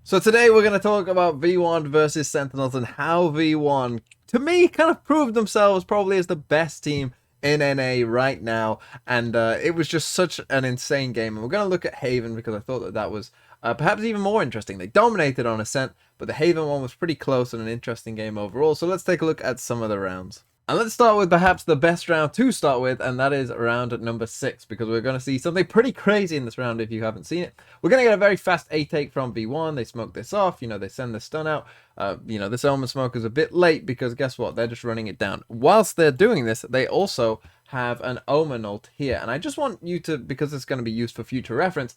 So today we're going to talk about V1 versus Sentinels and how V1, to me, kind of proved themselves probably as the best team in NA right now. And it was just such an insane game. And we're going to look at Haven because I thought that was perhaps even more interesting. They dominated on Ascent, but the Haven one was pretty close and an interesting game overall. So let's take a look at some of the rounds. And let's start with perhaps the best round to start with, and that is round number 6, because we're going to see something pretty crazy in this round if you haven't seen it. We're going to get a very fast A take from V1. They smoke this off, they send the stun out. This Omen smoke is a bit late because guess what? They're just running it down. Whilst they're doing this, they also have an Omen ult here, and I just want you to, because it's going to be used for future reference,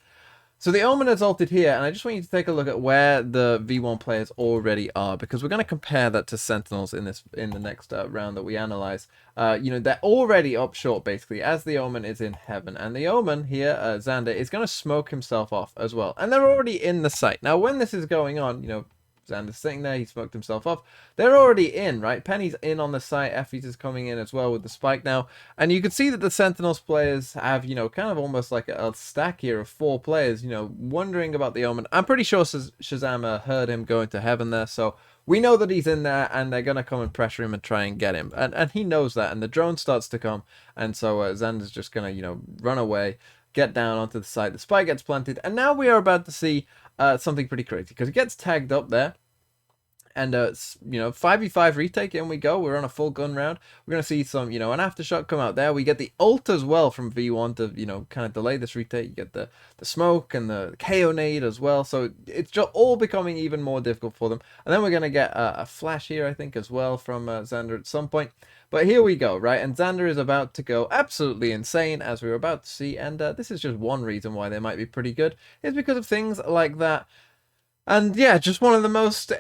so the Omen has ulted here, and I just want you to take a look at where the V1 players already are, because we're going to compare that to Sentinels in the next round that we analyze. They're already up short, basically, as the Omen is in heaven. And the Omen here, Xander, is going to smoke himself off as well. And they're already in the site. Now, when this is going on, Xander's sitting there, he smoked himself off. They're already in, right? Penny's in on the site. Effie's is coming in as well with the spike now. And you can see that the Sentinels players have, kind of almost like a stack here of 4 players, wondering about the Omen. I'm pretty sure Shazam heard him going to heaven there, so we know that he's in there, and they're going to come and pressure him and try and get him. And he knows that, and the drone starts to come, and so Xander's just going to, run away, get down onto the site. The spike gets planted, and now we are about to see something pretty crazy, because it gets tagged up there, and 5v5 retake, in we go. We're on a full gun round. We're going to see some, an aftershock come out there. We get the ult as well from V1 to, kind of delay this retake. You get the smoke and the KO nade as well. So it's just all becoming even more difficult for them. And then we're going to get a flash here, I think, as well from Xander at some point. But here we go, right? And Xander is about to go absolutely insane, as we were about to see. And this is just one reason why they might be pretty good, is because of things like that. And yeah, just one of the most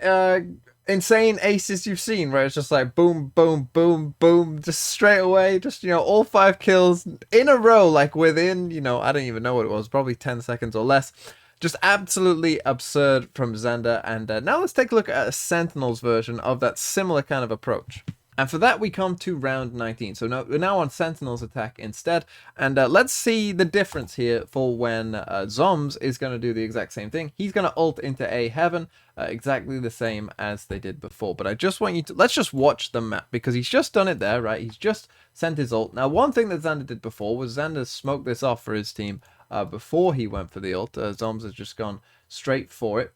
insane aces you've seen, where it's just like boom, boom, boom, boom, just straight away, just, all 5 kills in a row, like within, I don't even know what it was, probably 10 seconds or less. Just absolutely absurd from Xander. And now let's take a look at a Sentinels version of that similar kind of approach. And for that, we come to round 19. So now we're now on Sentinels attack instead. And let's see the difference here for when Zoms is going to do the exact same thing. He's going to ult into A heaven, exactly the same as they did before. But I just want you to, let's just watch the map, because he's just done it there, right? He's just sent his ult. Now, one thing that Xander did before was Xander smoked this off for his team before he went for the ult. Zoms has just gone straight for it.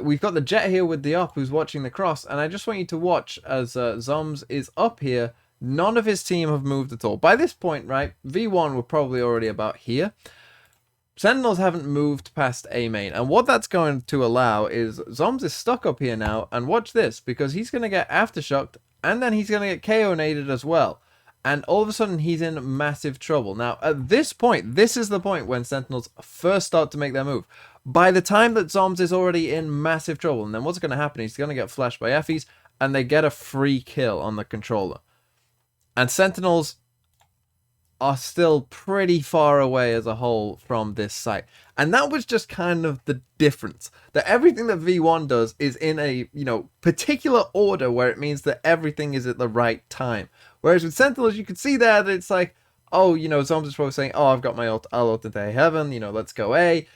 We've got the Jet here with the up who's watching the cross, and I just want you to watch as Zoms is up here. None of his team have moved at all. By this point, right, V1 were probably already about here. Sentinels haven't moved past A main, and what that's going to allow is Zoms is stuck up here now, and watch this, because he's going to get aftershocked, and then he's going to get KO naded as well. And all of a sudden, he's in massive trouble. Now, at this point, this is the point when Sentinels first start to make their move. By the time that Zoms is already in massive trouble, and then what's going to happen, he's going to get flashed by Effie's, and they get a free kill on the controller. And Sentinels are still pretty far away as a whole from this site. And that was just kind of the difference. That everything that V1 does is in a, particular order, where it means that everything is at the right time. Whereas with Sentinels, you can see there that it's like, oh, Zoms is probably saying, oh, I've got my ult, I'll ult into heaven, let's go A.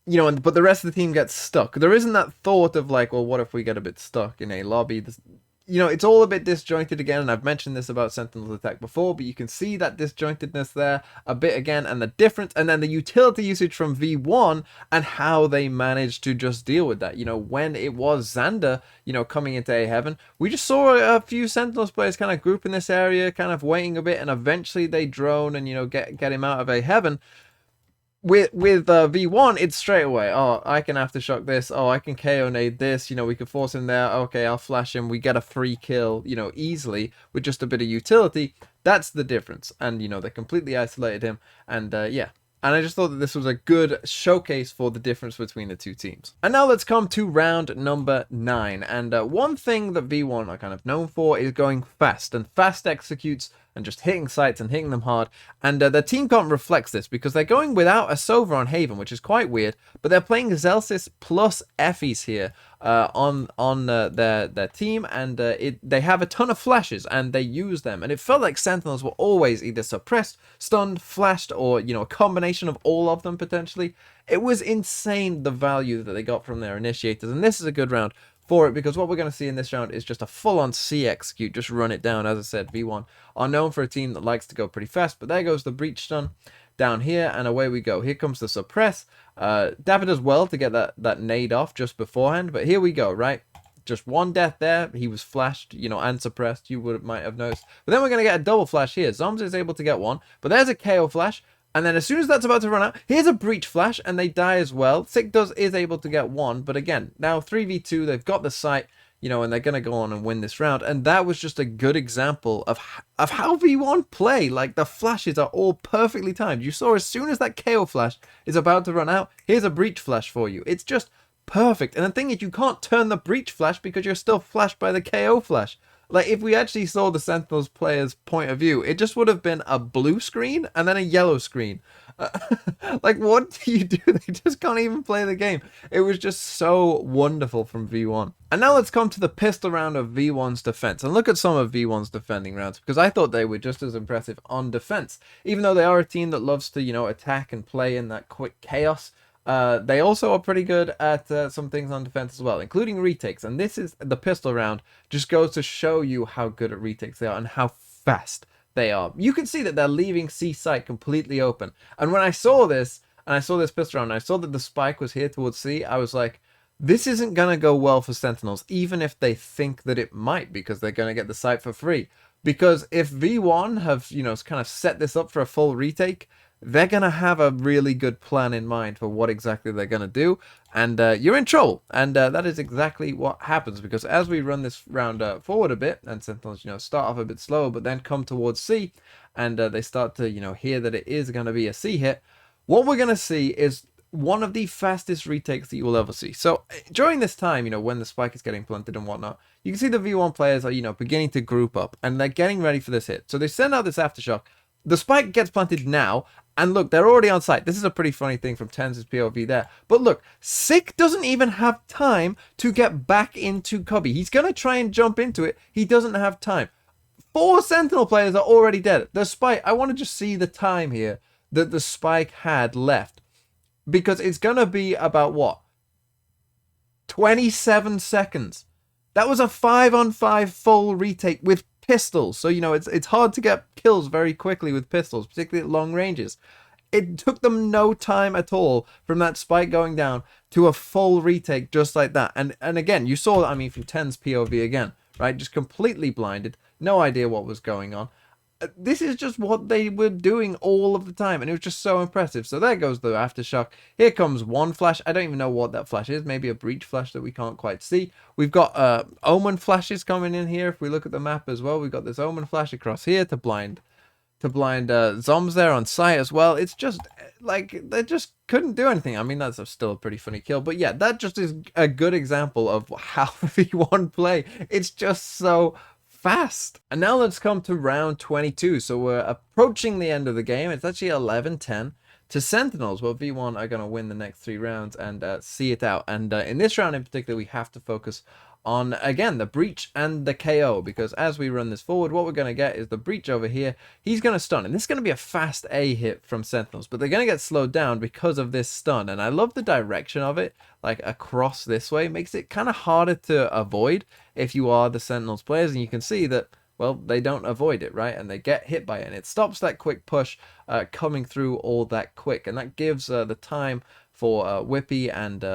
But the rest of the team gets stuck. There isn't that thought of like, well, what if we get a bit stuck in a lobby? It's all a bit disjointed again, and I've mentioned this about Sentinels attack before, but you can see that disjointedness there a bit again, and the difference, and then the utility usage from V1 and how they managed to just deal with that. When it was Xander, coming into A heaven, we just saw a few Sentinels players kind of group in this area, kind of waiting a bit, and eventually they drone and, get him out of A heaven. With V1, it's straight away. Oh, I can aftershock this. Oh, I can KO nade this. We can force him there. Okay, I'll flash him. We get a free kill, easily with just a bit of utility. That's the difference. And, they completely isolated him. And, yeah. And I just thought that this was a good showcase for the difference between the two teams. And now let's come to round number 9. And one thing that V1 are kind of known for is going fast. And fast executes and just hitting sites and hitting them hard. And their team comp reflects this because they're going without a Sova on Haven, which is quite weird, but they're playing Xelsis plus Effie's here on their team, and they have a ton of flashes and they use them, and it felt like Sentinels were always either suppressed, stunned, flashed, or a combination of all of them potentially. It was insane the value that they got from their initiators, and this is a good round for it because what we're going to see in this round is just a full-on C execute, just run it down. As I said, V1 are known for a team that likes to go pretty fast, but there goes the breach stun down here, and away we go. Here comes the suppress. Dapper does well to get that nade off just beforehand, but here we go, right? Just one death there. He was flashed, and suppressed. You might have noticed. But then we're going to get a double flash here. Zombs is able to get one, but there's a KO flash. And then as soon as that's about to run out, here's a breach flash, and they die as well. Sick is able to get one, but again, now 3v2, they've got the site, and they're going to go on and win this round. And that was just a good example of how V1 play. Like, the flashes are all perfectly timed. You saw as soon as that KO flash is about to run out, here's a breach flash for you. It's just perfect. And the thing is, you can't turn the breach flash because you're still flashed by the KO flash. Like, if we actually saw the Sentinels player's point of view, it just would have been a blue screen and then a yellow screen. Like, what do you do? They just can't even play the game. It was just so wonderful from V1. And now let's come to the pistol round of V1's defense. And look at some of V1's defending rounds, because I thought they were just as impressive on defense. Even though they are a team that loves to, attack and play in that quick chaos, they also are pretty good at some things on defense as well, including retakes. And this is the pistol round, just goes to show you how good at retakes they are and how fast they are. You can see that they're leaving C site completely open. And when I saw this, and I saw this pistol round, and I saw that the spike was here towards C, I was like, this isn't going to go well for Sentinels, even if they think that it might, because they're going to get the site for free. Because if V1 have, kind of set this up for a full retake, they're going to have a really good plan in mind for what exactly they're going to do, and you're in trouble. And that is exactly what happens, because as we run this round forward a bit, and Sentinels, start off a bit slow, but then come towards C, and they start to, hear that it is going to be a C hit, what we're going to see is one of the fastest retakes that you will ever see. So during this time, when the spike is getting planted and whatnot, you can see the V1 players are, beginning to group up, and they're getting ready for this hit. So they send out this aftershock. The spike gets planted now, and look, they're already on site. This is a pretty funny thing from Tenz's POV there. But look, Sick doesn't even have time to get back into Cubby. He's going to try and jump into it. He doesn't have time. 4 Sentinel players are already dead. The spike, I want to just see the time here that the spike had left, because it's going to be about, what, 27 seconds. That was a 5-on-5 full retake with pistols. So, it's hard to get kills very quickly with pistols, particularly at long ranges. It took them no time at all from that spike going down to a full retake just like that. And again, you saw that, from Ten's POV again, right? Just completely blinded. No idea what was going on. This is just what they were doing all of the time, and it was just so impressive. So there goes the aftershock. Here comes one flash. I don't even know what that flash is. Maybe a breach flash that we can't quite see. We've got omen flashes coming in here. If we look at the map as well, we've got this omen flash across here to blind zombs there on site as well. It's just like they just couldn't do anything. That's still a pretty funny kill, but yeah, that just is a good example of how V1 play. It's just so fast. And now let's come to round 22. So we're approaching the end of the game. It's actually 11-10 to Sentinels. Well, V1 are going to win the next 3 rounds and see it out. And in this round in particular, we have to focus on, again, the breach and the KO, because as we run this forward, what we're going to get is the breach over here. He's going to stun, and this is going to be a fast A hit from Sentinels, but they're going to get slowed down because of this stun. And I love the direction of it, like across this way. Makes it kind of harder to avoid if you are the Sentinels players, and you can see that, well, they don't avoid it, right? And they get hit by it, and it stops that quick push coming through all that quick, and that gives the time for Whippy and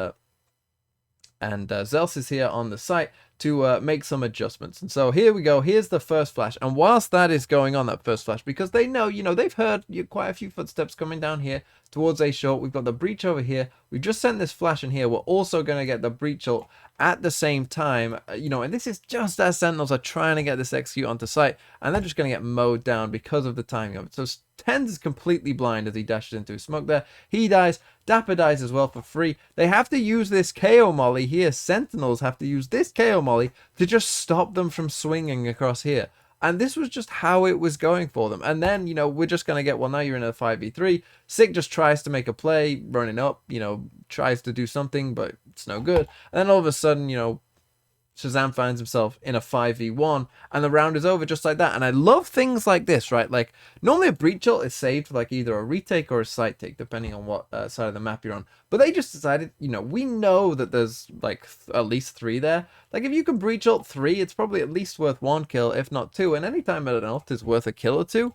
Xelsis here on the site to make some adjustments. And so here we go. Here's the first flash. And whilst that is going on, that first flash, because they know, they've heard quite a few footsteps coming down here towards A short. We've got the breach over here. We've just sent this flash in here. We're also going to get the breach ult at the same time, and this is just as Sentinels are trying to get this execute onto site, and they're just going to get mowed down because of the timing of it. So Tens is completely blind as he dashes into his smoke there. He dies. Dapper dies as well for free. They have to use this KO molly here. Sentinels have to use this KO molly to just stop them from swinging across here. And this was just how it was going for them. And then, you know, we're just going to get, well, now you're in a 5v3. Sick just tries to make a play, running up, you know, tries to do something, but it's no good. And then all of a sudden, you know, Shazam finds himself in a 5v1 and the round is over just like that. And I love things like this, right? Like, normally a breach ult is saved for like either a retake or a site take, depending on what side of the map you're on. But they just decided, you know, we know that there's like at least 3 there. Like, if you can breach ult 3, it's probably at least worth 1 kill, if not 2. And anytime an ult is worth a kill or 2,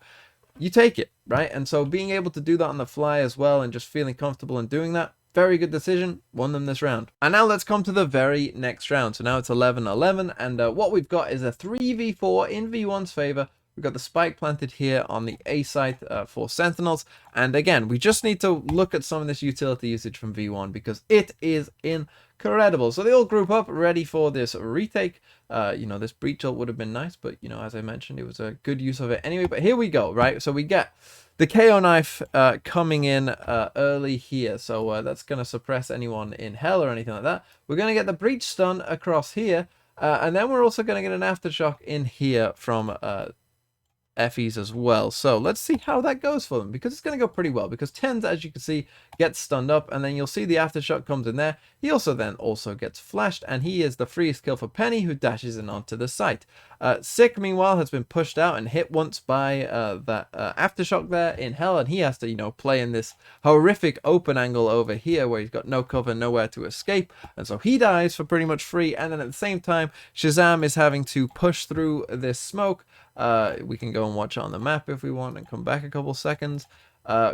you take it, right? And so being able to do that on the fly as well and just feeling comfortable in doing that, very good decision, won them this round. And now let's come to the very next round. So now it's 11-11, and what we've got is a 3v4 in V1's favor. We've got the spike planted here on the A site for Sentinels. And again, we just need to look at some of this utility usage from V1 because it is incredible. So they all group up ready for this retake. You know, this breach ult would have been nice, but, you know, as I mentioned, it was a good use of it anyway. But here we go, right? So we get the KO knife coming in early here. So that's going to suppress anyone in hell or anything like that. We're going to get the breach stun across here. And then we're also going to get an aftershock in here from Effie's as well. So let's see how that goes for them, because it's going to go pretty well, because Tens, as you can see, gets stunned up, and then you'll see the aftershock comes in there. He also gets flashed, and he is the freest kill for Penny, who dashes in onto the site. Sick, meanwhile, has been pushed out and hit once by that aftershock there in hell, and he has to, you know, play in this horrific open angle over here where he's got no cover, nowhere to escape, and so he dies for pretty much free. And then at the same time, Shazam is having to push through this smoke. We can go and watch it on the map if we want and come back a couple seconds.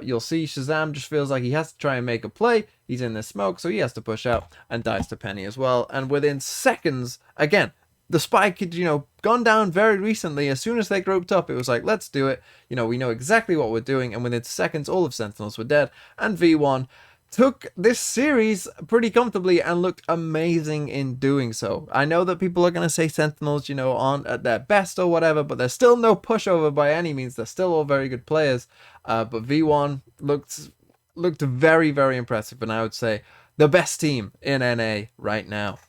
You'll see Shazam just feels like he has to try and make a play. He's in the smoke, so he has to push out and dies to Penny as well. And within seconds, again, the spike had, you know, gone down very recently. As soon as they grouped up, it was like, let's do it. You know, we know exactly what we're doing. And within seconds, all of Sentinels were dead. And V1 took this series pretty comfortably and looked amazing in doing so. I know that people are going to say Sentinels, you know, aren't at their best or whatever, but there's still no pushover by any means. They're still all very good players. But V1 looked very, very impressive, and I would say the best team in NA right now.